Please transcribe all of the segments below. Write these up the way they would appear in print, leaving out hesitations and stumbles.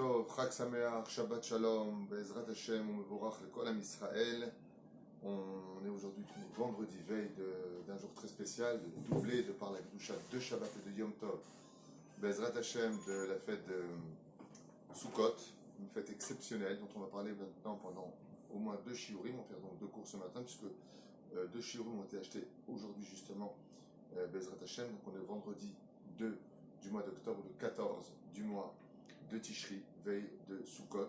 Tov, Chag Sameach, Shabbat Shalom, Be'ezrat Hashem, Umevorach, Lekol Am Israël. On est aujourd'hui vendredi, veille d'un jour très spécial, de doubler de par la Kedusha de Shabbat et de Yom Tov. Be'ezrat Hashem, de la fête de Sukkot, une fête exceptionnelle dont on va parler maintenant pendant au moins 2 shiurim. On va faire donc 2 cours ce matin, puisque 2 shiurim ont été achetés aujourd'hui justement, Be'ezrat Hashem. Donc on est vendredi 2 du mois d'octobre, le 14 du mois de Tishri, veille de Sukkot.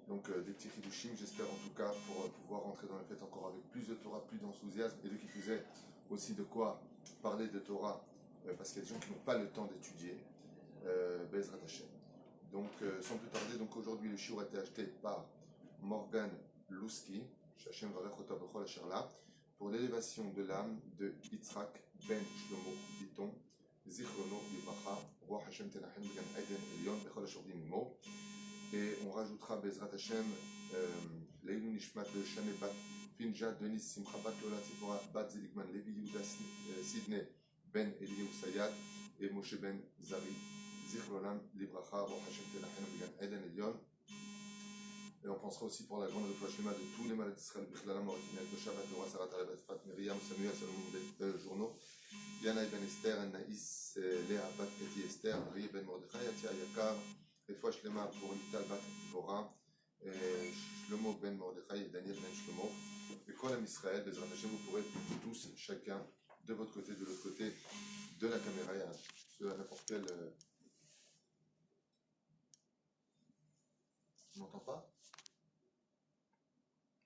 Donc des petits chidushim, j'espère en tout cas, pour pouvoir rentrer dans la fête encore avec plus de Torah, plus d'enthousiasme, et de qui plus est aussi de quoi parler de Torah, parce qu'il y a des gens qui n'ont pas le temps d'étudier, Be'ezrat Hashem. Donc sans plus tarder, donc aujourd'hui le shiur a été acheté par Morgan Louski, Hashem Varech Ota Bechol Asher La, pour l'élévation de l'âme de Yitzhak Ben Shlomo Biton, Zichrono Livracha, Roi Hashem Tenachem Began Eden Elion, Bechol Ashordim Imo. Et on rajoutera Be'ezrat Hashem, Leilou Nishmat de Shane Bat Finja, Denis Simcha Bat Lola Tzipora, Bat Zelikman, Levi Yehuda Sidney Ben Eliyahu Sayad et Moshe Ben Zari, Zichrolam Livracha, Roi Hashem Tenachem Began Eden Elion. Et on pensera aussi pour la grande réfouachlema de tous les malades d'Israël, Bichlalam, Moritiniak, de Shabbat, Torah, Sarah, Talabat, Fat, Myriam, Samuel, Salomon, Journaux, Yana Ben Esther, Anaïs, Léa, Bat, Kati, Esther, Marie Ben Mordechai, Atia, Yakar, réfouachlema pour Lital, Bat, Dvorah, Shlomo Ben Mordechai et Daniel Ben Shlomo. Et quoi l'âme Israël, Be'ezrat Hashem, vous pourrez tous, chacun, de votre côté, de l'autre côté, de la caméra, à n'importe quel. On m'entend pas?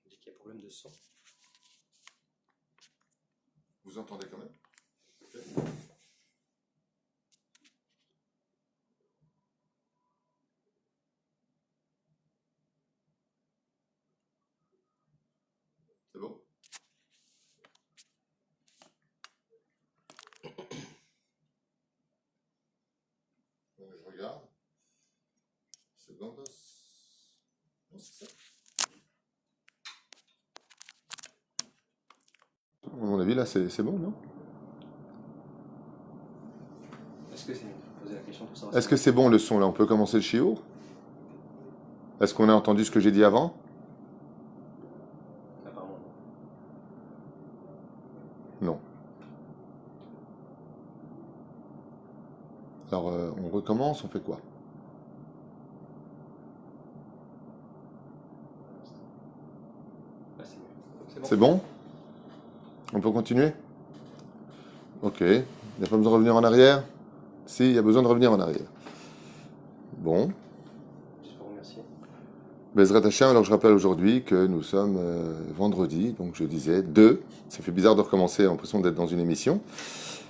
Il dit qu'il y a problème de son. Vous entendez quand même? Okay. C'est bon? Je regarde. Secondos. Non, c'est ça. À mon avis, là, c'est bon, non? Est-ce que c'est poser la question pour savoir? Est-ce que c'est bon le son là? On peut commencer le shiur? Est-ce qu'on a entendu ce que j'ai dit avant? Apparemment. Non. Alors, on recommence, on fait quoi? Là, c'est mieux. C'est bon? On peut continuer? Ok. Il n'y a pas besoin de revenir en arrière? Si, il y a besoin de revenir en arrière. Bon. Juste pour remercier. Be'ezrat Hashem, alors je rappelle aujourd'hui que nous sommes vendredi, donc je disais 2. Ça fait bizarre de recommencer, j'ai l'impression d'être dans une émission.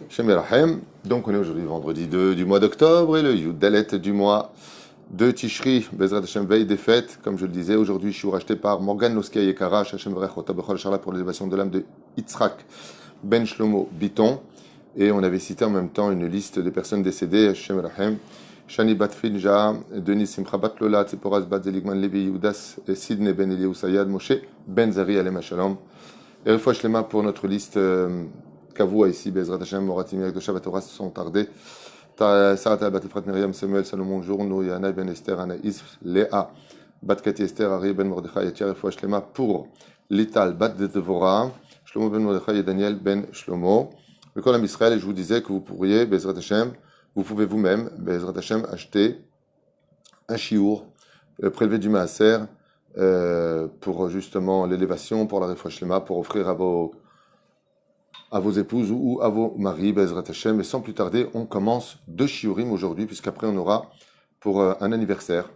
Shem Yerachem. Donc on est aujourd'hui vendredi 2 du mois d'octobre et le Yud Dalet du mois de Tishri. Be'ezrat Hashem, veille des fêtes. Comme je le disais, aujourd'hui je suis racheté par Morgan Louski Yekara, Hashem Varech Ota Bechol Asher La, pour l'élévation de l'âme de Yitzhak Ben Shlomo Biton. Et on avait cité en même temps une liste des personnes décédées, Hashem Yerachem. Shani Bat Finja, Denis Simcha Bat Lola, Tziporas Bat Zelikman, Levi Yehudas, Sidney Ben Eliyahu Sayad, Moshe Ben Zari, Alem Shalom. Et refouachlema pour notre liste Kavua ici, Be'ezrat Hashem, Moratim Yak de Shabbat Torah sont tardés. Sarah Bat Efrat Myriam, Samuel, Salomon, Journaux, Yana Ben Esther, Anaïs, Léa, Bat Kati Esther, Ari Ben Mordechai, Yatia, refouachlema pour Lital Bat de Dvorah, Shlomo Ben Mordechai et Daniel Ben Shlomo. Le Kol Am Israël, et je vous disais que vous pourriez, Be'ezrat Hashem, vous pouvez vous-même, Be'ezrat Hashem, acheter un shiur prélevé du maaser pour justement l'élévation, pour la refouachlema, pour offrir à vos épouses ou à vos maris, Be'ezrat Hashem. Et sans plus tarder, on commence 2 shiurim aujourd'hui, puisqu'après on aura pour un anniversaire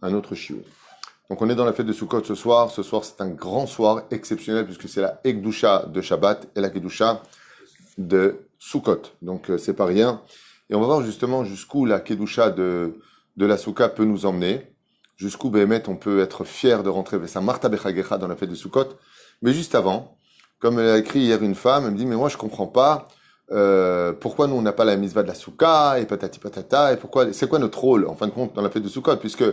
un autre shiur. Donc on est dans la fête de Sukkot ce soir. Ce soir, c'est un grand soir exceptionnel, puisque c'est la Kedusha de Shabbat et la Kedusha de Sukkot. Donc c'est pas rien. Et on va voir justement jusqu'où la Kedusha de la Soukha peut nous emmener, jusqu'où Béhémet on peut être fier de rentrer avec sa Marta Bechagecha dans la fête de Sukkot. Mais juste avant, comme elle a écrit hier une femme, elle me dit, mais moi je comprends pas pourquoi nous on n'a pas la mitzvah de la Soukha, et patati patata, et pourquoi, c'est quoi notre rôle en fin de compte dans la fête de Sukkot, puisque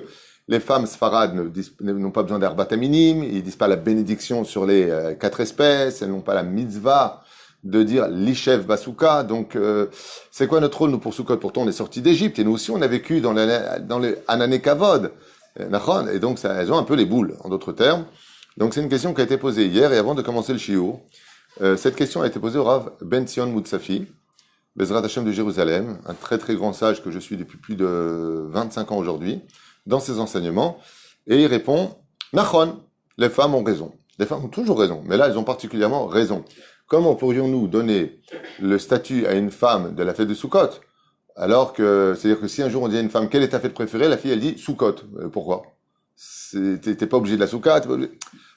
les femmes sfarades n'ont pas besoin d'herbat minim, ils disent pas la bénédiction sur les 4 espèces, elles n'ont pas la mitzvah de dire l'Ishev Basuka. Donc, c'est quoi notre rôle, nous, pour Sukkot? Pourtant, on est sortis d'Égypte et nous aussi, on a vécu dans les Anané Kavod. Et donc, elles ont un peu les boules, en d'autres termes. Donc, c'est une question qui a été posée hier. Et avant de commencer le shiur, cette question a été posée au Rav Ben Sion Moutsafi, Bezrat Hashem de Jérusalem, un très très grand sage que je suis depuis plus de 25 ans aujourd'hui, dans ses enseignements. Et il répond, Nachon, les femmes ont raison. Les femmes ont toujours raison, mais là, elles ont particulièrement raison. Comment pourrions-nous donner le statut à une femme de la fête de Sukkot, alors que, c'est-à-dire que si un jour on dit à une femme, quelle est ta fête préférée, la fille, elle dit Sukkot. Pourquoi? T'es pas obligé de la Sukkot.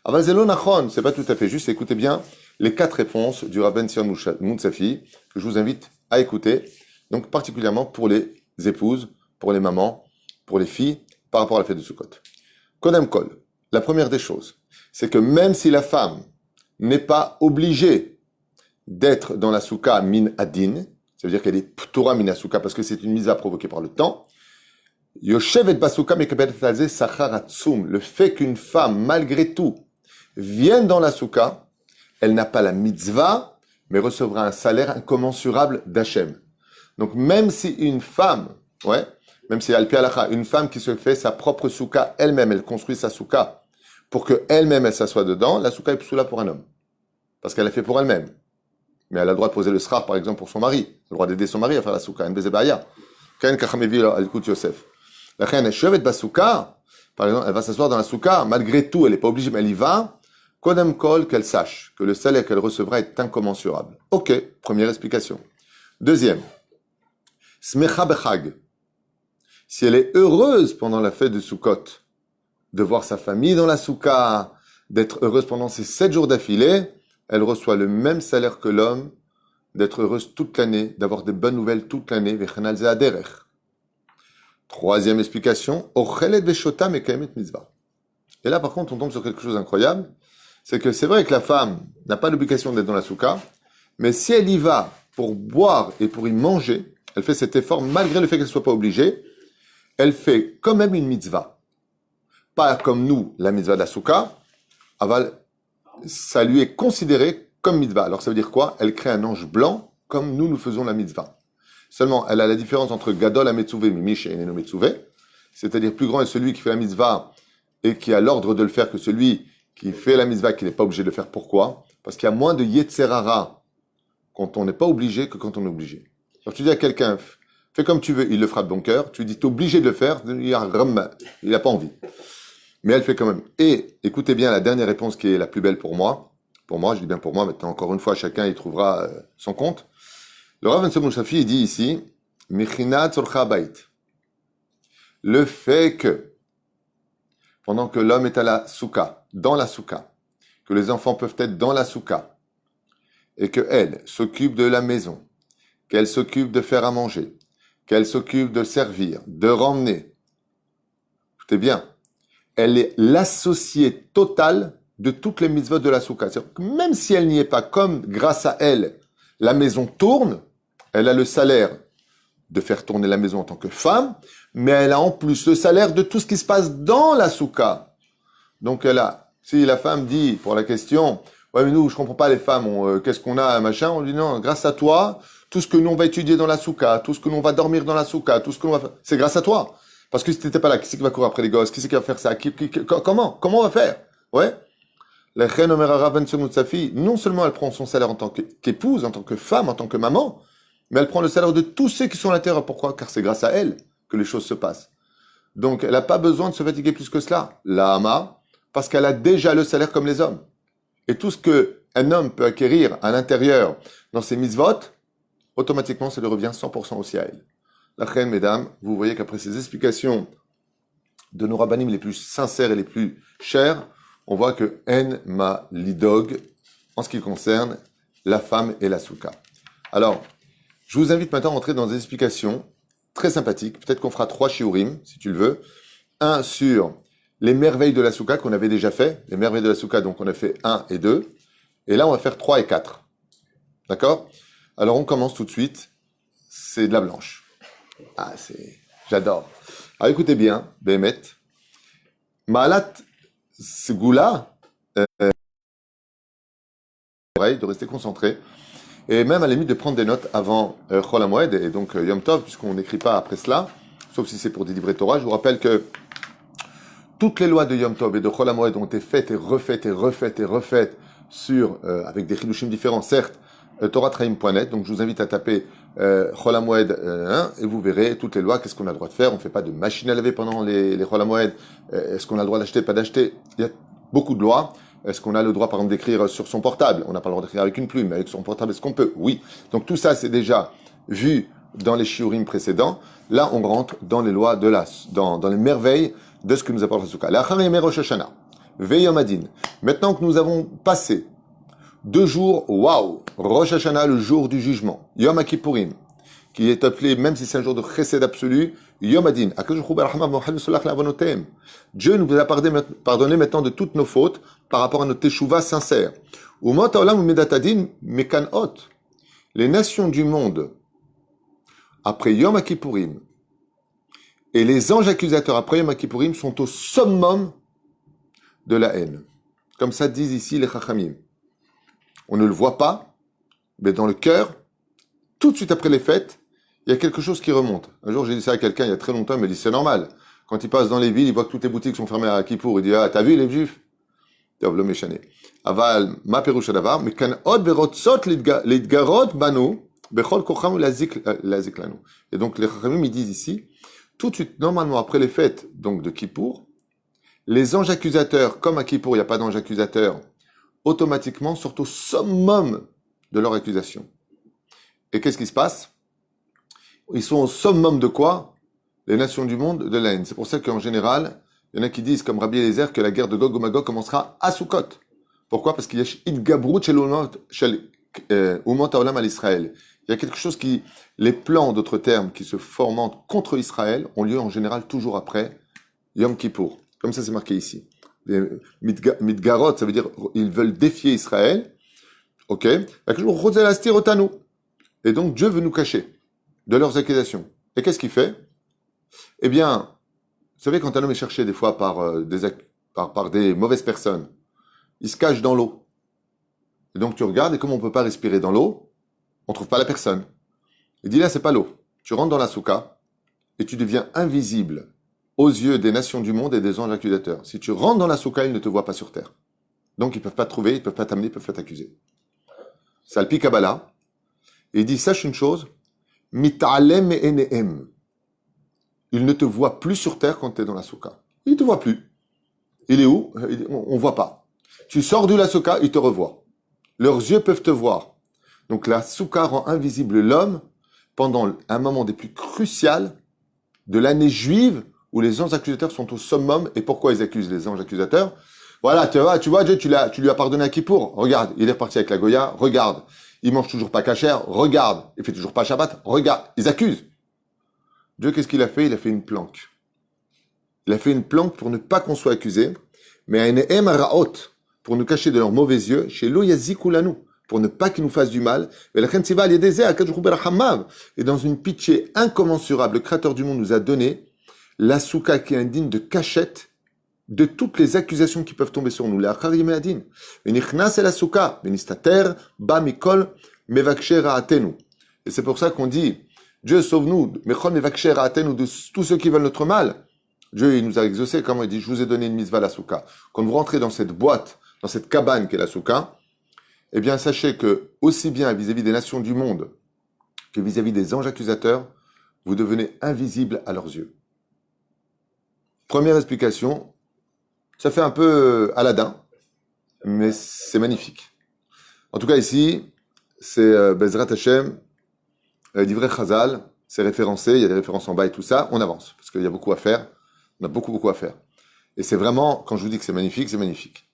Ah ben, Zelo Nachon, c'est pas tout à fait juste. Écoutez bien les 4 réponses du Rabben Sion Moutsafi, que je vous invite à écouter, donc particulièrement pour les épouses, pour les mamans, pour les filles, par rapport à la fête de Sukkot. Kodem Kol, la première des choses, c'est que même si la femme n'est pas obligée d'être dans la soukha min adin, ça veut dire qu'elle est p'tora min soukha parce que c'est une misa provoquée par le temps, yoshevet basouka mekabet alze sachar atzum, le fait qu'une femme, malgré tout, vienne dans la soukha, elle n'a pas la mitzvah, mais recevra un salaire incommensurable d'Hachem. Donc même si une femme, même si al-pi halacha, une femme qui se fait sa propre soukha elle-même, elle construit sa soukha pour que elle-même elle s'assoie dedans, la soukha est psoula pour un homme. Parce qu'elle l'a fait pour elle-même. Mais elle a le droit de poser le srar, par exemple, pour son mari. Elle a le droit d'aider son mari à faire la soukha. Une bezebaya. Ken kachamevi al-kut Yosef. La reine est chevet basouka. Par exemple, elle va s'asseoir dans la soukha. Malgré tout, elle n'est pas obligée, mais elle y va. Kodem kol, qu'elle sache que le salaire qu'elle recevra est incommensurable. Ok, première explication. Deuxième. Smecha bechag. Si elle est heureuse pendant la fête de Sukkot, de voir sa famille dans la soukha, d'être heureuse pendant ces 7 jours d'affilée, elle reçoit le même salaire que l'homme, d'être heureuse toute l'année, d'avoir des bonnes nouvelles toute l'année. Vechanal ze aderech. Troisième explication, ochelet veshota mekayemet mitzvah. Et là, par contre, on tombe sur quelque chose d'incroyable, c'est que c'est vrai que la femme n'a pas l'obligation d'être dans la soukha, mais si elle y va pour boire et pour y manger, elle fait cet effort malgré le fait qu'elle ne soit pas obligée, elle fait quand même une mitzvah. Pas comme nous, la mitzvah de la soukha, aval, ça lui est considéré comme mitzvah. Alors ça veut dire quoi? Elle crée un ange blanc comme nous faisons la mitzvah. Seulement, elle a la différence entre gadol ha-metzuvé, mimish et eneno metzuvé, c'est-à-dire plus grand est celui qui fait la mitzvah et qui a l'ordre de le faire que celui qui fait la mitzvah qui n'est pas obligé de le faire. Pourquoi? Parce qu'il y a moins de yetzerara quand on n'est pas obligé que quand on est obligé. Alors tu dis à quelqu'un, fais comme tu veux, il le fera de bon cœur, tu dis, t'es obligé de le faire, il n'a pas envie. Mais elle fait quand même. Et écoutez bien la dernière réponse qui est la plus belle pour moi. Pour moi, je dis bien pour moi, maintenant encore une fois, chacun y trouvera son compte. Le Rav Ben Sion Moutsafi, il dit ici, Mechina tzorcha bait. Le fait que, pendant que l'homme est à la soukha, dans la soukha, que les enfants peuvent être dans la soukha, et qu'elle s'occupe de la maison, qu'elle s'occupe de faire à manger, qu'elle s'occupe de servir, de ramener. Écoutez bien, elle est l'associée totale de toutes les mitzvot de la soukha. C'est-à-dire que même si elle n'y est pas, comme grâce à elle, la maison tourne, elle a le salaire de faire tourner la maison en tant que femme, mais elle a en plus le salaire de tout ce qui se passe dans la soukha. Donc elle a, si la femme dit, pour la question, ouais mais nous, je comprends pas les femmes, qu'est-ce qu'on a, machin, on dit non, grâce à toi, tout ce que nous on va étudier dans la soukha, tout ce que nous on va dormir dans la soukha, tout ce que l'on va faire, c'est grâce à toi. Parce que si t'étais pas là, qui c'est qui va courir après les gosses? Qui c'est qui va faire ça? Comment on va faire? Ouais. La reine Omer Rav Ben Sion Moutsafi, non seulement elle prend son salaire en tant qu'épouse, en tant que femme, en tant que maman, mais elle prend le salaire de tous ceux qui sont à l'intérieur. Pourquoi? Car c'est grâce à elle que les choses se passent. Donc, elle n'a pas besoin de se fatiguer plus que cela. La Hama, parce qu'elle a déjà le salaire comme les hommes. Et tout ce qu'un homme peut acquérir à l'intérieur dans ses mitzvot, automatiquement, ça lui revient 100% aussi à elle. La reine, mesdames, vous voyez qu'après ces explications de nos rabbanim les plus sincères et les plus chers, on voit que En ma lidog, en ce qui concerne la femme et la soukha. Alors, je vous invite maintenant à entrer dans des explications très sympathiques. Peut-être qu'on fera 3 shiurim, si tu le veux. Un sur les merveilles de la soukha qu'on avait déjà fait. Les merveilles de la soukha, donc on a fait 1 et 2. Et là, on va faire 3 et 4. D'accord? Alors, on commence tout de suite. C'est de la blanche. Ah, j'adore. Alors, écoutez bien, Bémet. Maalat Segula, de rester concentré. et même à la limite de prendre des notes avant Chol HaMoed et donc Yom Tov, puisqu'on n'écrit pas après cela, sauf si c'est pour des livrets Torah. Je vous rappelle que toutes les lois de Yom Tov et de Chol HaMoed ont été faites et refaites et refaites et refaites sur, avec des chidushim différents, certes, toratraim.net. Donc je vous invite à taper Chol HaMoed et vous verrez toutes les lois, qu'est-ce qu'on a le droit de faire. On ne fait pas de machine à laver pendant les Chol HaMoed. Est-ce qu'on a le droit d'acheter, pas d'acheter? Il y a beaucoup de lois. Est-ce qu'on a le droit, par exemple, d'écrire sur son portable? On n'a pas le droit d'écrire avec une plume, mais avec son portable, est-ce qu'on peut? Oui. Donc tout ça, c'est déjà vu dans les shiurim précédents. Là, on rentre dans les lois de dans les merveilles de ce que nous apporte la Souka. L'achar yemei Rosh Hashanah, ve'yom hadin. Maintenant que nous avons passé 2 jours, waouh, Rosh Hashanah, le jour du jugement, Yom HaKippurim, qui est appelé, même si c'est un jour de chesed absolu, Yom Hadin. Dieu nous a pardonné maintenant de toutes nos fautes par rapport à notre teshuva sincère. Les nations du monde, après Yom HaKippurim, et les anges accusateurs après Yom HaKippurim sont au summum de la haine. Comme ça disent ici les Chachamim. On ne le voit pas, mais dans le cœur, tout de suite après les fêtes, il y a quelque chose qui remonte. Un jour, j'ai dit ça à quelqu'un il y a très longtemps, il m'a dit c'est normal. Quand il passe dans les villes, il voit que toutes les boutiques sont fermées à Kippour. Il dit ah, t'as vu les juifs? L'homme méchané. Aval, ma perouche davar, mais kan od verotsot l'idgarot banu, bechol kocham lazik lanu. Et donc, les Chachamim, ils disent ici, tout de suite, normalement, après les fêtes, donc de Kippour, les anges accusateurs, comme à Kippour, il n'y a pas d'ange accusateur, automatiquement sortent au summum de leur accusation. Et qu'est-ce qui se passe? Ils sont au summum de quoi? Les nations du monde, de la haine. C'est pour ça qu'en général, il y en a qui disent, comme Rabbi Eliezer, que la guerre de Gog et Magog commencera à Sukkot. Pourquoi? Parce qu'il y a Idgabrut shel Umot Haolam al Israël. Il y a quelque chose qui, les plans, d'autres termes, qui se fomentent contre Israël, ont lieu en général toujours après Yom Kippour. Comme ça, c'est marqué ici. Midgarot, ça veut dire, ils veulent défier Israël. Ok? Et donc, Dieu veut nous cacher de leurs accusations. Et qu'est-ce qu'il fait? Eh bien, vous savez, quand un homme est cherché des fois par des mauvaises personnes, il se cache dans l'eau. Et donc tu regardes, et comme on ne peut pas respirer dans l'eau, on ne trouve pas la personne. Il dit là, c'est pas l'eau. Tu rentres dans la souka, et tu deviens invisible aux yeux des nations du monde et des anges accusateurs. Si tu rentres dans la souka, ils ne te voient pas sur terre. Donc ils ne peuvent pas te trouver, ils ne peuvent pas t'amener, ils ne peuvent pas t'accuser. C'est le Kabbalah. Et il dit, sache une chose, mit'alem enehem. Il ne te voit plus sur terre quand tu es dans la souka. Il ne te voit plus. Il est où? On ne voit pas. Tu sors de la souka, il te revoit. Leurs yeux peuvent te voir. Donc la souka rend invisible l'homme pendant un moment des plus crucial de l'année juive où les anges accusateurs sont au summum. Et pourquoi ils accusent les anges accusateurs? Voilà, tu vois, Dieu, tu lui as pardonné à Kippour. Regarde, il est reparti avec la Goya. Regarde, il mange toujours pas cachère. Regarde, il fait toujours pas Shabbat. Regarde, ils accusent. Dieu, qu'est-ce qu'il a fait? Il a fait une planque. Il a fait une planque pour ne pas qu'on soit accusé, mais à une raot, pour nous cacher de leurs mauvais yeux, chez l'oyazikulanu, pour ne pas qu'ils nous fassent du mal. Et dans une pitié incommensurable, le Créateur du monde nous a donné la souka qui est indigne de cachette de toutes les accusations qui peuvent tomber sur nous. Et c'est pour ça qu'on dit, Dieu sauve-nous, de tous ceux qui veulent notre mal. Dieu, il nous a exaucé, comme il dit, je vous ai donné une mitzvah la souka. Quand vous rentrez dans cette boîte, dans cette cabane qu'est la souka, eh bien, sachez que, aussi bien vis-à-vis des nations du monde que vis-à-vis des anges accusateurs, vous devenez invisible à leurs yeux. Première explication, ça fait un peu Aladdin, mais c'est magnifique. En tout cas, ici, c'est Bezrat Hashem, d'Ivrei Chazal, c'est référencé, il y a des références en bas et tout ça, on avance, parce qu'il y a beaucoup à faire, on a beaucoup à faire. Et c'est vraiment, quand je vous dis que c'est magnifique, c'est magnifique.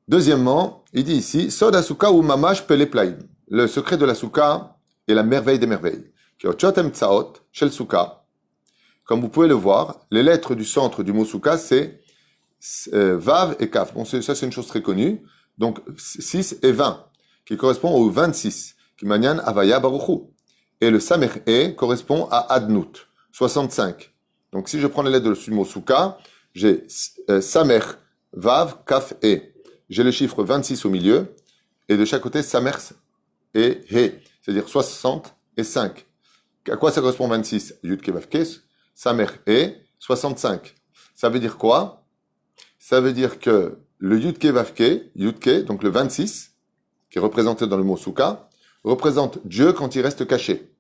Deuxièmement, il dit ici, Sod Asuka ou Mamash Pele Plaim. Le secret de la Souka est la merveille des merveilles. Kiochotem Tsaot, Shel Souka. Comme vous pouvez le voir, les lettres du centre du mot Souka, c'est Vav et Kaf. Bon, ça c'est une chose très connue. Donc 6 et 20, qui correspond au 26, qui manyan Avaya Baruchu. Et le Samer E correspond à Adnout, 65. Donc si je prends les lettres du mot Souka, j'ai Samer, Vav, Kaf, E. J'ai le chiffre 26 au milieu, et de chaque côté, Samer et He, c'est-à-dire 60 et 5. À quoi ça correspond 26? Yud Ke Vav Ke, Samer He, 65. Ça veut dire quoi? Ça veut dire que le Yud Ke Vav Ke, Yud Ke, donc le 26, qui est représenté dans le mot Souka, représente Dieu quand il reste caché.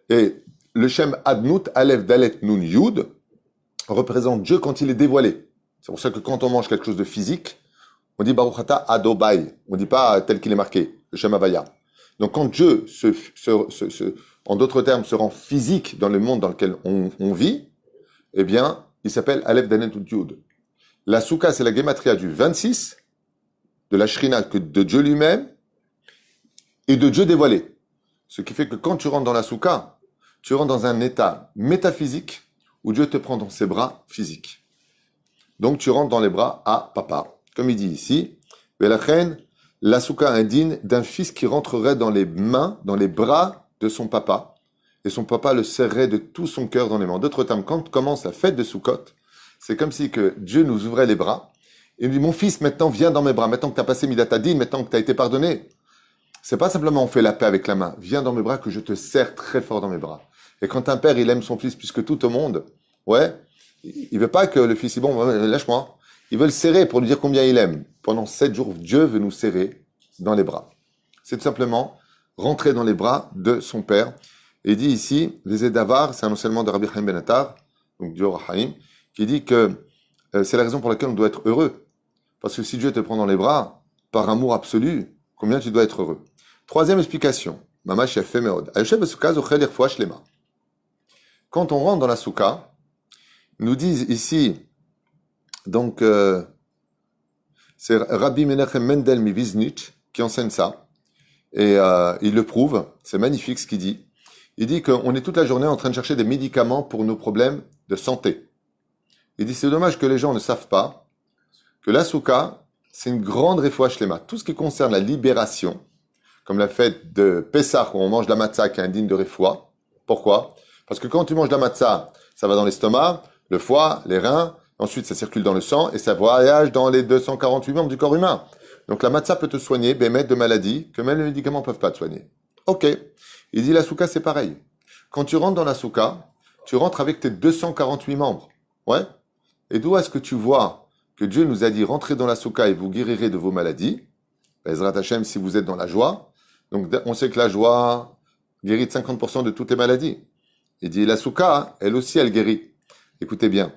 Et le Shem Adnout, Aleph, Dalet, Nun, Yud, représente Dieu quand il est dévoilé. C'est pour ça que quand on mange quelque chose de physique, on dit Baruch Ata Adobai. On ne dit pas tel qu'il est marqué, le Shem Havaya. Donc quand Dieu, en d'autres termes, se rend physique dans le monde dans lequel on vit, eh bien, il s'appelle Aleph, Dalet, Nun, Yud. La Souka, c'est la Gematria du 26, de la Shrina, de Dieu lui-même, et de Dieu dévoilé. Ce qui fait que quand tu rentres dans la Souka, tu rentres dans un état métaphysique où Dieu te prend dans ses bras physiques. Donc tu rentres dans les bras à papa. Comme il dit ici, la Souka indigne d'un fils qui rentrerait dans les mains, dans les bras de son papa, et son papa le serrerait de tout son cœur dans les mains. D'autres termes, quand commence la fête de Soukot, c'est comme si que Dieu nous ouvrait les bras, et il dit, mon fils, maintenant viens dans mes bras, maintenant que tu as passé Midatadin, maintenant que tu as été pardonné. C'est pas simplement on fait la paix avec la main, viens dans mes bras que je te serre très fort dans mes bras. Et quand un père, il aime son fils plus que tout au monde, ouais, il veut pas que le fils, bon, lâche-moi. Il veut le serrer pour lui dire combien il aime. Pendant 7 jours, Dieu veut nous serrer dans les bras. C'est tout simplement rentrer dans les bras de son père. Et il dit ici, les Edavar, c'est un enseignement de Rabbi Chaim Ben Attar, donc du Or Haïm, qui dit que c'est la raison pour laquelle on doit être heureux. Parce que si Dieu te prend dans les bras, par amour absolu, combien tu dois être heureux. Troisième explication. Mama Chef Meod. Quand on rentre dans la souka, nous disent ici, donc, c'est Rabbi Menachem Mendel Miviznich qui enseigne ça, et il le prouve, c'est magnifique ce qu'il dit. Il dit qu'on est toute la journée en train de chercher des médicaments pour nos problèmes de santé. Il dit c'est dommage que les gens ne savent pas que la souka, c'est une grande refoua shlema. Tout ce qui concerne la libération, comme la fête de Pessah où on mange la matzah qui est indigne de refoua. Pourquoi? Parce que quand tu manges la matzah, ça va dans l'estomac, le foie, les reins, ensuite ça circule dans le sang et ça voyage dans les 248 membres du corps humain. Donc la matzah peut te soigner, bémettre de maladies que même les médicaments ne peuvent pas te soigner. Ok. Il dit la souka c'est pareil. Quand tu rentres dans la souka, tu rentres avec tes 248 membres. Ouais. Et d'où est-ce que tu vois que Dieu nous a dit rentrez dans la souka et vous guérirez de vos maladies? Ezrat Hashem si vous êtes dans la joie. Donc on sait que la joie guérit de 50% de toutes les maladies. Il dit la souka, elle aussi elle guérit. Écoutez bien.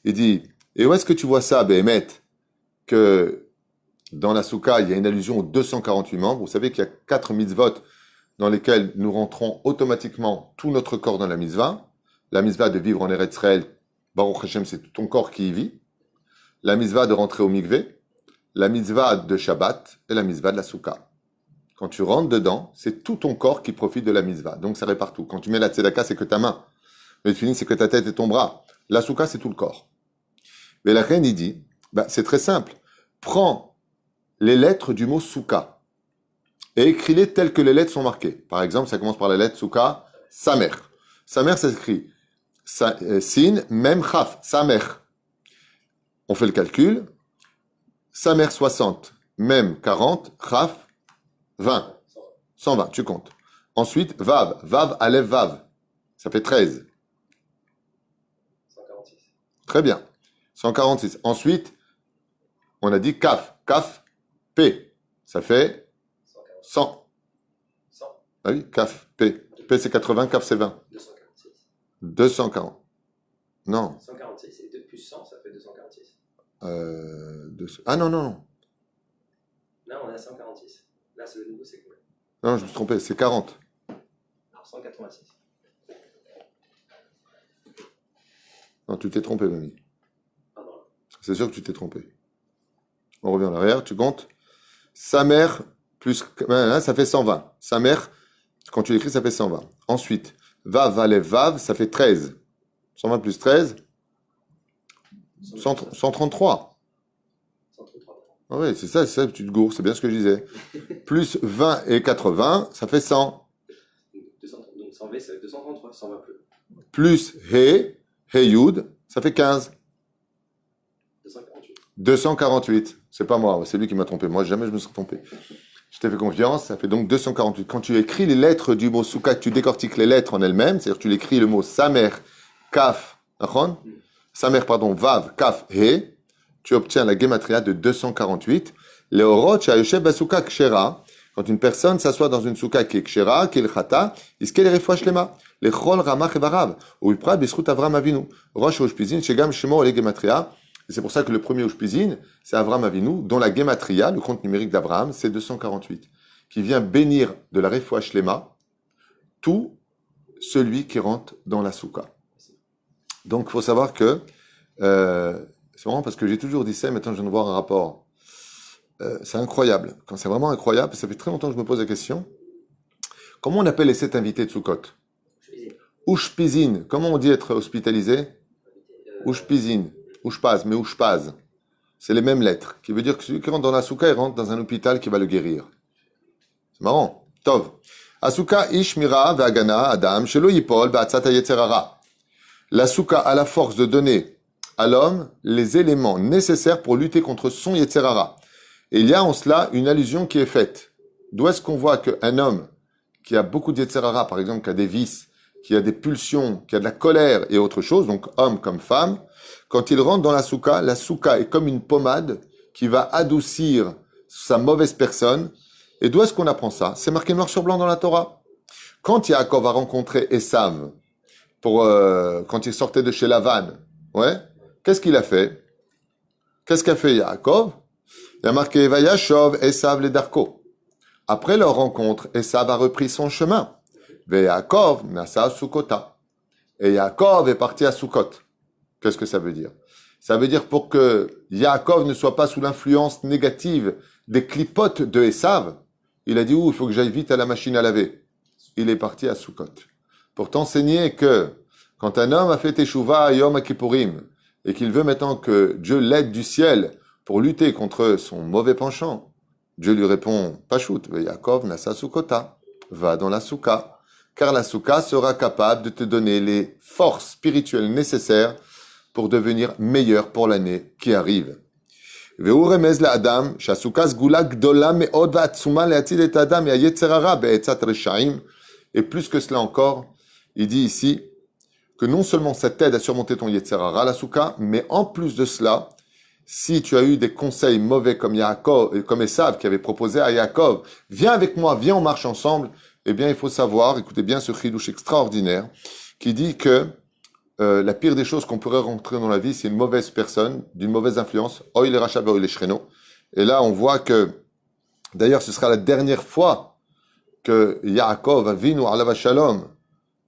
Il dit, et où est-ce que tu vois ça, Béhémet, que dans la souka, il y a une allusion aux 248 membres. Vous savez qu'il y a 4 mitzvot dans lesquels nous rentrons automatiquement tout notre corps dans la mitzvah. La mitzvah de vivre en Eretz Israël, Baruch Hashem, c'est tout ton corps qui y vit. La mitzvah de rentrer au mikvé, la mitzvah de Shabbat et la mitzvah de la souka. Quand tu rentres dedans, c'est tout ton corps qui profite de la mitzvah. Donc ça répare tout. Quand tu mets la tzedaka, c'est que ta main. Le tefillin, c'est que ta tête et ton bras. La souka, c'est tout le corps. Mais la reine, il dit, c'est très simple. Prends les lettres du mot souka et écris-les telles que les lettres sont marquées. Par exemple, ça commence par la lettre souka, samer. Samer, ça s'écrit sin, mem, chaf, samer. On fait le calcul. Samer 60, mem 40, chaf 20. 120, tu comptes. Ensuite, vav, vav, aleph, vav. Ça fait 13. 146. Très bien. 146. Ensuite, on a dit kaf. Kaf, P. Ça fait 100. 100. Ah oui, kaf, P. P c'est 80, kaf c'est 20. 246. 240. Non. 146 et 2 plus 100, ça fait 246. Ah non, non, non. Là, on est à 146. Là, c'est le nouveau, c'est combien? Non, je me suis trompé, c'est 40. Alors, 186. Non, tu t'es trompé, mamie. Pardon. C'est sûr que tu t'es trompé. On revient en arrière, tu comptes. Sa mère plus... ça fait 120. Sa mère, quand tu l'écris, ça fait 120. Ensuite, vav, valève, vav, ça fait 13. 120 plus 13, 133. 133. Ah oui, c'est ça, tu te gourres, c'est bien ce que je disais. Plus 20 et 80, ça fait 100. 230. Donc 100V, ça fait 233. 120 plus. Plus He, Yud, ça fait 15. 248. 248. C'est pas moi, c'est lui qui m'a trompé. Moi, jamais je me serais trompé. Je t'ai fait confiance, ça fait donc 248. Quand tu écris les lettres du mot souka, tu décortiques les lettres en elles-mêmes, c'est-à-dire tu l'écris le mot samer, kaf, samer, pardon, vav, kaf, he, tu obtiens la gematria de 248. Le orot, shayoshev basuka kshera, quand une personne s'assoit dans une souka qui est kshera, qui est le chata, iske les refouach lema, les chol ramach et varav, ou iprat bisrut avram avinu, rosh ushpizin, shegam shemo le gematria. Et c'est pour ça que le premier ushpizin, c'est Avram Avinu, dont la gematria, le compte numérique d'Abraham, c'est 248, qui vient bénir de la refouach lema tout celui qui rentre dans la souka. Donc, il faut savoir que, c'est marrant parce que j'ai toujours dit ça, maintenant je viens de voir un rapport. C'est incroyable. Quand c'est vraiment incroyable, ça fait très longtemps que je me pose la question. Comment on appelle les 7 invités de Sukkot? Ushpizin. Comment on dit être hospitalisé? Ushpizin. Ushpaz, mais Ushpaz. C'est les mêmes lettres. Qui veut dire que celui qui rentre dans la souka, il rentre dans un hôpital qui va le guérir. C'est marrant. Tov. Asuka ishmira ve'agana adam shelo yipol ba'atzat yetzerara. La souka a la force de donner à l'homme les éléments nécessaires pour lutter contre son yetzerara. Et il y a en cela une allusion qui est faite. D'où est-ce qu'on voit qu'un homme qui a beaucoup de yetzerara, par exemple, qui a des vices, qui a des pulsions, qui a de la colère et autre chose, donc homme comme femme, quand il rentre dans la souka est comme une pommade qui va adoucir sa mauvaise personne. Et d'où est-ce qu'on apprend ça? C'est marqué noir sur blanc dans la Torah. Quand Yaakov a rencontré Esav, quand il sortait de chez Lavan, ouais, qu'est-ce qu'il a fait? Qu'est-ce qu'a fait Yaakov? Il a marqué Vayashov Esav le Darko. Après leur rencontre, Esav a repris son chemin. Yaakov nasa Sukkota. Et Yaakov est parti à Sukkot. Qu'est-ce que ça veut dire? Ça veut dire pour que Yaakov ne soit pas sous l'influence négative des clipotes de Esav, il a dit, il faut que j'aille vite à la machine à laver. Il est parti à Sukkot. Pour t'enseigner que quand un homme a fait Teshuvah à Yom Kippourim et qu'il veut maintenant que Dieu l'aide du ciel pour lutter contre son mauvais penchant, Dieu lui répond, Pachout, Yaakov nasa Sukkota, va dans la souka, car la souka sera capable de te donner les forces spirituelles nécessaires pour devenir meilleur pour l'année qui arrive. Et plus que cela encore, il dit ici que non seulement ça t'aide à surmonter ton Yetzerara, la souka, mais en plus de cela, si tu as eu des conseils mauvais comme Yaakov, comme Esav qui avait proposé à Yaakov, viens avec moi, viens, on marche ensemble, eh bien il faut savoir, écoutez bien ce chidouche extraordinaire, qui dit que la pire des choses qu'on pourrait rentrer dans la vie, c'est une mauvaise personne, d'une mauvaise influence. Oil rachab oil shreno. Et là, on voit que, d'ailleurs, ce sera la dernière fois que Yaakov, Avinu alav shalom,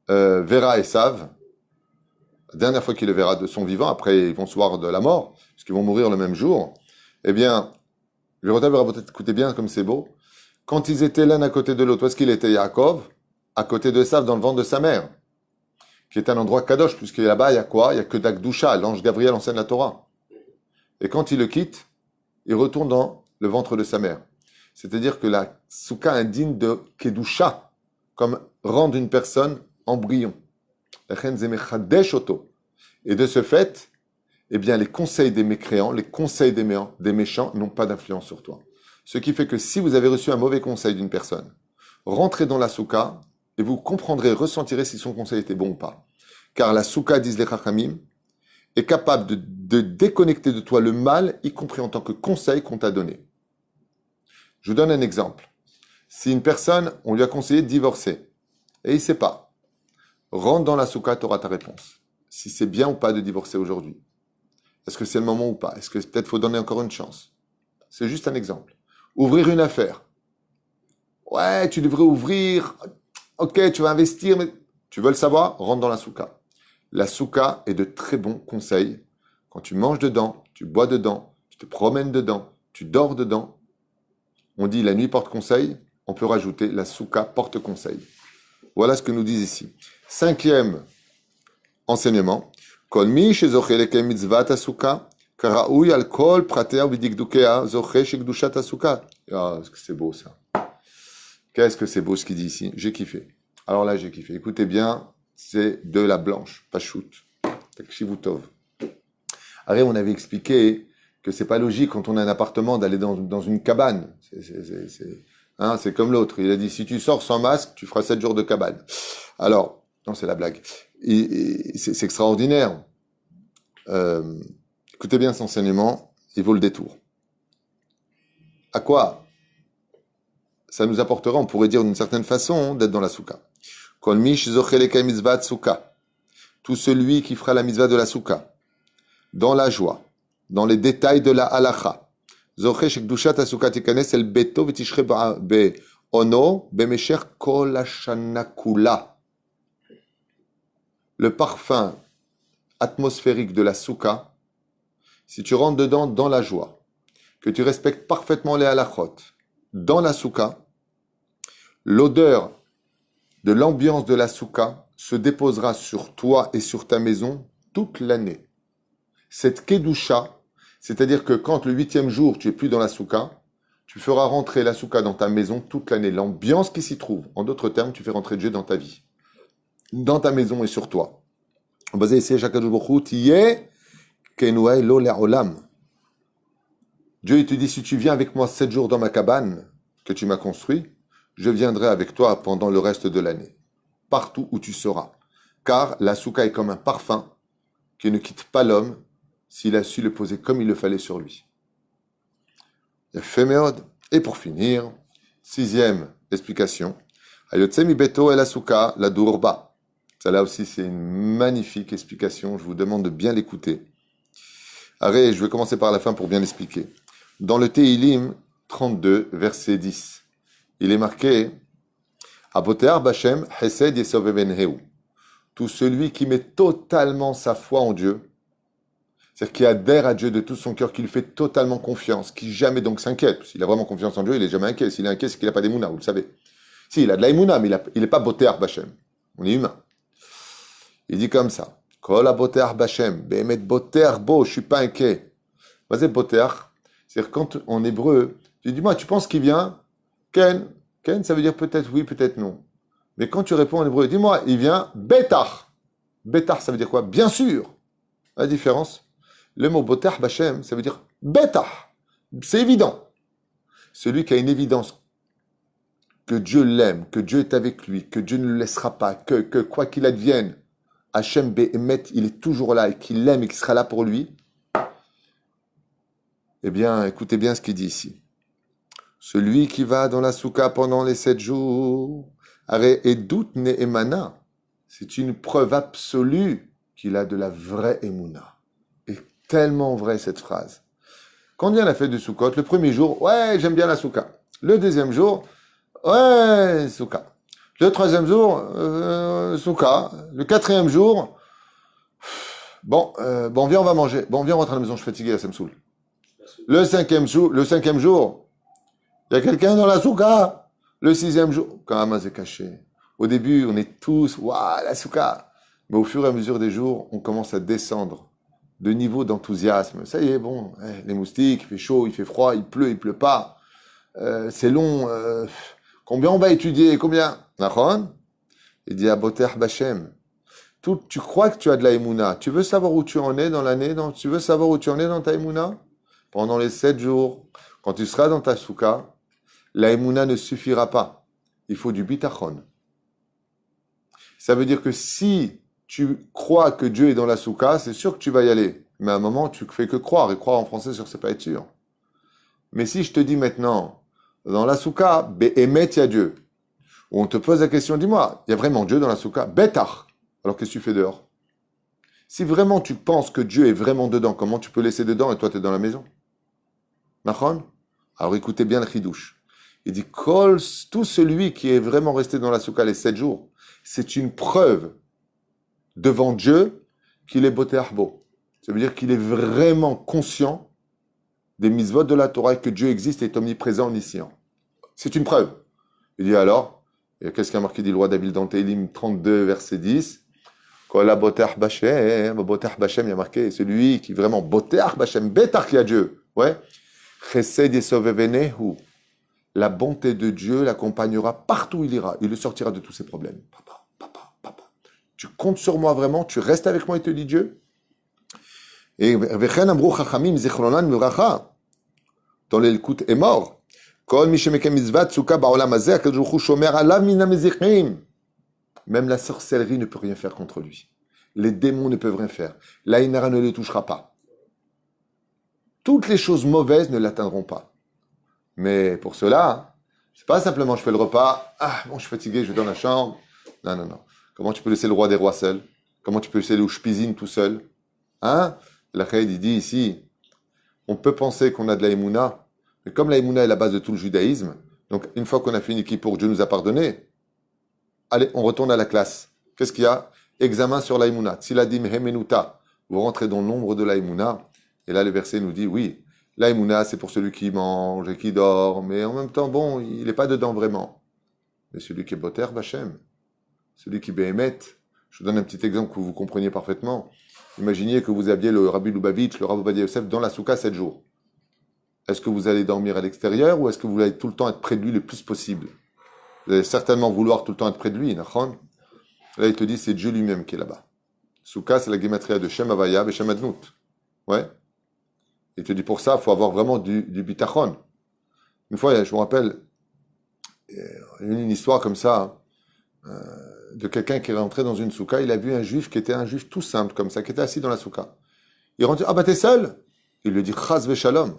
verra Esav. La dernière fois qu'il le verra de son vivant. Après, ils vont se voir de la mort, parce qu'ils vont mourir le même jour. Eh bien, le Rotav va peut-être écouter bien comme c'est beau. Quand ils étaient l'un à côté de l'autre, où est-ce qu'il était Yaakov? À côté de Esav, dans le ventre de sa mère, qui est un endroit kadosh, puisque là-bas, il y a quoi? Il y a que d'Akdusha, l'ange Gabriel enseigne la Torah. Et quand il le quitte, il retourne dans le ventre de sa mère. C'est-à-dire que la souka indigne de Kedusha, comme rendre une personne embryon. Et de ce fait, eh bien, les conseils des mécréants, les conseils des méchants n'ont pas d'influence sur toi. Ce qui fait que si vous avez reçu un mauvais conseil d'une personne, rentrez dans la souka et vous comprendrez, ressentirez si son conseil était bon ou pas. Car la souka, disent les Chachamim, est capable de déconnecter de toi le mal, y compris en tant que conseil qu'on t'a donné. Je vous donne un exemple. Si une personne, on lui a conseillé de divorcer, et il ne sait pas, rentre dans la souka, tu auras ta réponse. Si c'est bien ou pas de divorcer aujourd'hui. Est-ce que c'est le moment ou pas? Est-ce que peut-être faut donner encore une chance? C'est juste un exemple. Ouvrir une affaire. Ouais, tu devrais ouvrir. Ok, tu vas investir, mais tu veux le savoir? Rentre dans la souka. La souka est de très bons conseils. Quand tu manges dedans, tu bois dedans, tu te promènes dedans, tu dors dedans. On dit la nuit porte conseil. On peut rajouter la souka porte conseil. Voilà ce que nous disent ici. 5e enseignement. Kol mi shezoche lekem mitzvat asuka, karaoui al kol pratea v'dikdukea zoche shekdushat asuka. Ah, est-ce que c'est beau ça? Qu'est-ce que c'est beau ce qu'il dit ici? J'ai kiffé. Alors là, j'ai kiffé. Écoutez bien, c'est de la blanche, pas shoot. Takshivutov. Après, on avait expliqué que c'est pas logique quand on a un appartement d'aller dans une cabane. Hein, c'est comme l'autre. Il a dit, si tu sors sans masque, tu feras 7 jours de cabane. Alors, non, c'est la blague. C'est extraordinaire. Euh, Écoutez bien cet enseignement, il vaut le détour. À quoi ça nous apportera, on pourrait dire d'une certaine façon, d'être dans la souka. Kol mish zocheleka mitzvat souka. Tout celui qui fera la mitzvah de la souka, dans la joie, dans les détails de la halacha. Zoche shekdushat asouka tikanes el beto v'tishre be'ono b'mesher kol hashana kula. Le parfum atmosphérique de la souka, si tu rentres dedans dans la joie, que tu respectes parfaitement les halachot, dans la souka, l'odeur de l'ambiance de la souka se déposera sur toi et sur ta maison toute l'année. Cette kedusha, c'est-à-dire que quand le 8e jour, tu es plus dans la souka, tu feras rentrer la souka dans ta maison toute l'année. L'ambiance qui s'y trouve, en d'autres termes, tu fais rentrer Dieu dans ta vie, dans ta maison et sur toi. Dieu, il te dit, si tu viens avec moi 7 jours dans ma cabane que tu m'as construit, je viendrai avec toi pendant le reste de l'année, partout où tu seras. Car la souka est comme un parfum qui ne quitte pas l'homme s'il a su le poser comme il le fallait sur lui. Et pour finir, 6e explication. Ayotsemi beto el souka la durba. Ça là aussi c'est une magnifique explication, je vous demande de bien l'écouter. Allez, je vais commencer par la fin pour bien l'expliquer. Dans le Tehilim 32, verset 10, il est marqué Abotear Bashem Hesed Yesov Ebenheu. Tout celui qui met totalement sa foi en Dieu, c'est-à-dire qui adhère à Dieu de tout son cœur, qui lui fait totalement confiance, qui jamais donc s'inquiète. S'il a vraiment confiance en Dieu, il n'est jamais inquiet. S'il est inquiet, c'est qu'il n'a pas d'émouna, vous le savez. Si, il a de la mais il n'est pas Botear Bashem. On est humain. Il dit comme ça Kol Abotear Bashem, Behemet Botear Bo, je ne suis pas inquiet. Vas-y, Botear. C'est-à-dire quand en hébreu, tu dis, moi, tu penses qu'il vient Ken. Ken, ça veut dire peut-être oui, peut-être non. Mais quand tu réponds en hébreu, dis-moi, il vient Betar. Betar, ça veut dire quoi? Bien sûr. La différence, le mot Botar Bachem, ça veut dire Betar. C'est évident. Celui qui a une évidence que Dieu l'aime, que Dieu est avec lui, que Dieu ne le laissera pas, que quoi qu'il advienne, Hachem Behemet, il est toujours là et qu'il l'aime et qu'il sera là pour lui. Eh bien, écoutez bien ce qu'il dit ici. Celui qui va dans la souka pendant les 7 jours, et doute ne'emana, c'est une preuve absolue qu'il a de la vraie émouna. Et tellement vrai cette phrase. Quand on vient à la fête de Sukkot, le premier jour, ouais, j'aime bien la souka. Le deuxième jour, ouais, souka. Le troisième jour, souka. Le quatrième jour, bon, viens, on va manger. Bon, viens, on rentre à la maison, je suis fatigué, là, ça me saoule. Le cinquième jour, il y a quelqu'un dans la souka. Le 6e jour, quand c'est caché. Au début, on est tous, waouh, la souka. Mais au fur et à mesure des jours, on commence à descendre de niveau d'enthousiasme. Ça y est, bon, les moustiques, il fait chaud, il fait froid, il pleut pas. C'est long. Combien on va étudier? Combien? Nachon? Il dit à Boter Bachem. Tu crois que tu as de la émouna. Tu veux savoir où tu en es dans l'année? Tu veux savoir où tu en es dans ta émouna? Pendant les 7 jours, quand tu seras dans ta souka, la émouna ne suffira pas. Il faut du bitachon. Ça veut dire que si tu crois que Dieu est dans la souka, c'est sûr que tu vas y aller. Mais à un moment, tu ne fais que croire. Et croire en français, c'est pas être sûr. Mais si je te dis maintenant, dans la souka, Behemet, il y a Dieu. Ou on te pose la question, dis-moi, il y a vraiment Dieu dans la souka? Betach. Alors qu'est-ce que tu fais dehors? Si vraiment tu penses que Dieu est vraiment dedans, comment tu peux laisser dedans et toi tu es dans la maison? Nachon? Alors écoutez bien le chidouche. Il dit, tout celui qui est vraiment resté dans la souka les 7 jours, c'est une preuve devant Dieu qu'il est boté arbo. Ça veut dire qu'il est vraiment conscient des mitzvot de la Torah et que Dieu existe et est omniprésent, omniscient. C'est une preuve. Il dit alors, et qu'est-ce qu'a marqué dit le roi David dans Télim 32, verset 10? Kol boté Bachem, il y a marqué, celui qui vraiment boté Bachem, bétar qui a Dieu. Ouais. Chesed Yesov Ebenheu. La bonté de Dieu l'accompagnera partout où il ira. Il le sortira de tous ses problèmes. Papa. Tu comptes sur moi vraiment? Tu restes avec moi, il te dit Dieu. Et Vechen Amrou Chachamim Zichronan Muracha. Dans l'Elkut est mort. Kol mi shemekem mitzvat suka ba'olam hazeh, HaKadosh Baruch Hu shomer alav min hamezichim. Même la sorcellerie ne peut rien faire contre lui. Les démons ne peuvent rien faire. L'Aïnara ne les touchera pas. Toutes les choses mauvaises ne l'atteindront pas. Mais pour cela, c'est pas simplement je fais le repas, bon, je suis fatigué, je vais dans la chambre. Non, non, non. Comment tu peux laisser le roi des rois seul? Comment tu peux laisser le Ushpizin tout seul? Hein? La Khaïd, il dit ici, on peut penser qu'on a de la Emouna, mais comme la Emouna est la base de tout le judaïsme, donc une fois qu'on a fini pour Dieu nous a pardonné, allez, on retourne à la classe. Qu'est-ce qu'il y a? Examen sur la Emouna. Tsiladim hemenuta. Vous rentrez dans l'ombre de la Emouna. Et là, le verset nous dit, oui, la Emouna, c'est pour celui qui mange et qui dort, mais en même temps, bon, il n'est pas dedans vraiment. Mais celui qui est Boter Bachem, celui qui béhémet, je vous donne un petit exemple que vous compreniez parfaitement. Imaginez que vous aviez le Rabbi Lubavitch, le Rav Ovadia Yosef dans la soukha 7 jours. Est-ce que vous allez dormir à l'extérieur ou est-ce que vous allez tout le temps être près de lui le plus possible? Vous allez certainement vouloir tout le temps être près de lui, nachon. Là, il te dit, c'est Dieu lui-même qui est là-bas. Soukha, c'est la gematria de Shem Havaya et Shem Adnout. Ouais. Il te dit, pour ça, il faut avoir vraiment du bitachon. Une fois, je me rappelle, une histoire comme ça, de quelqu'un qui est rentré dans une soukha, il a vu un juif qui était un juif tout simple comme ça, qui était assis dans la soukha. Il rentre, ah bah t'es seul? Il lui dit, chas veshalom.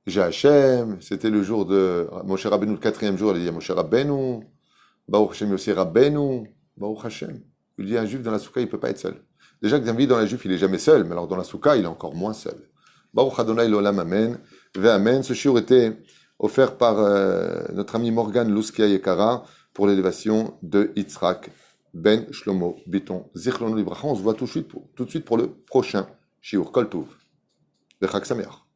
J'ai Hachem, c'était le jour de Moshe Rabbeinu, le 4e jour, il dit, Moshe Rabbeinu, Baruch Hashem aussi Rabbeinu, Baruch Hashem. Il dit, un juif dans la soukha, il ne peut pas être seul. Déjà que d'un dans la juif, il n'est jamais seul, mais alors dans la soukha, il est encore moins seul. Baruch Adonai l'olam amen, ve amen. Ce shiur était offert par notre ami Morgan Louskia Yekara pour l'élévation de Yitzhak Ben Shlomo Biton. Zichrono Libracha, on se voit tout de suite pour le prochain shiur. Kol Tuv. Bechag Sameach.